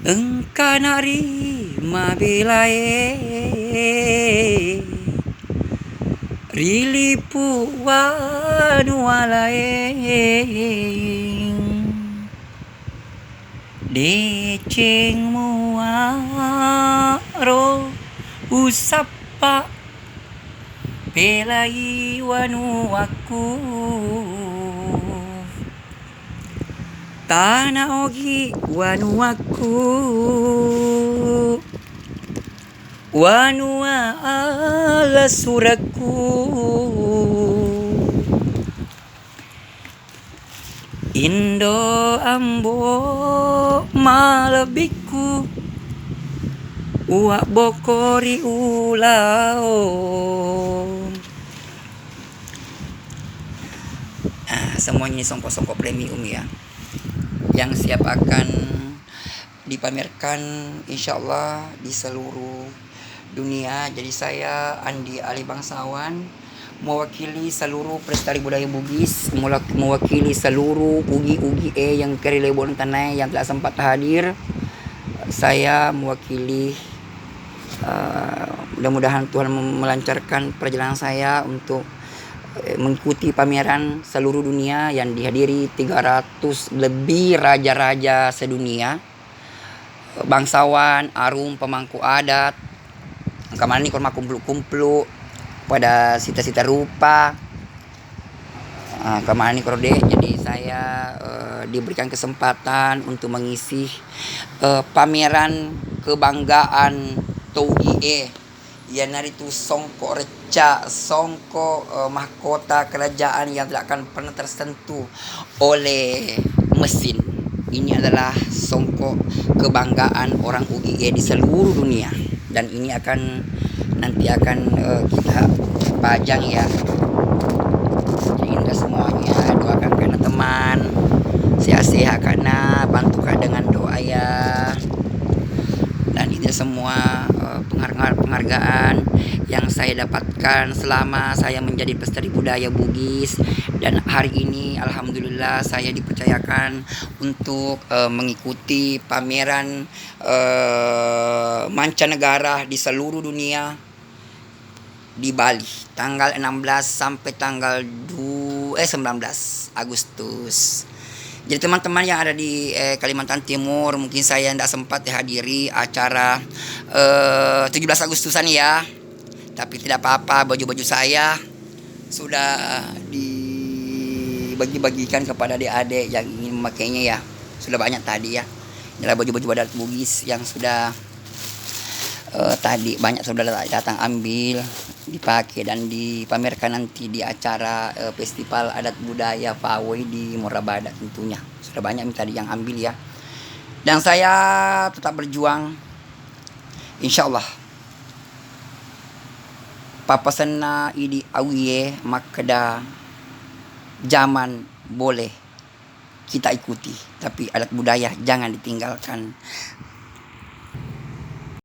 Engkanari mabilae rilipu wanualae deceng muaro usapa pelai wanuaku tanah ogi wanuaku wanua ala suraku Indo ambo malabiku uak bokori ulao. Semuanya songkok-songkok premium ya, yang siap akan dipamerkan insyaallah di seluruh dunia. Jadi saya Andi Ali Bangsawan mewakili seluruh pelestari budaya Bugis, mewakili seluruh ugi-ugi yang kari lebon tanah yang tidak sempat hadir. Saya mewakili, mudah-mudahan Tuhan melancarkan perjalanan saya untuk mengikuti pameran seluruh dunia yang dihadiri 300 lebih raja-raja sedunia, bangsawan, arum, pemangku adat, kemarin ini korma kumpul-kumpul pada sita-sita rupa, kemarin ini korde. Jadi saya diberikan kesempatan untuk mengisi pameran kebanggaan Tougie itu songkok reca, songkok mahkota kerajaan yang tidak akan pernah tersentuh oleh mesin. Ini adalah songkok kebanggaan orang UGE di seluruh dunia, dan ini nanti akan kita pajang ya. Jadi semuanya doakan karena teman sehat-sehat, karena bantu dengan doa ya. Dan ini semua penghargaan yang saya dapatkan selama saya menjadi pelestari budaya Bugis. Dan hari ini alhamdulillah saya dipercayakan untuk mengikuti pameran mancanegara di seluruh dunia di Bali tanggal 16 sampai tanggal 19 Agustus. Jadi teman-teman yang ada di Kalimantan Timur, mungkin saya tidak sempat dihadiri acara 17 Agustusan ya. Tapi tidak apa-apa, baju-baju saya sudah dibagi-bagikan kepada adik-adik yang ingin memakainya ya. Sudah banyak tadi ya. Inilah baju-baju adat Bugis yang sudah tadi banyak sudah datang ambil, dipakai dan dipamerkan nanti di acara festival adat budaya Pawai di Morabada tentunya. Sudah banyak tadi yang ambil ya. Dan saya tetap berjuang insyaallah. Papasana idi awiye makada zaman boleh kita ikuti, tapi adat budaya jangan ditinggalkan.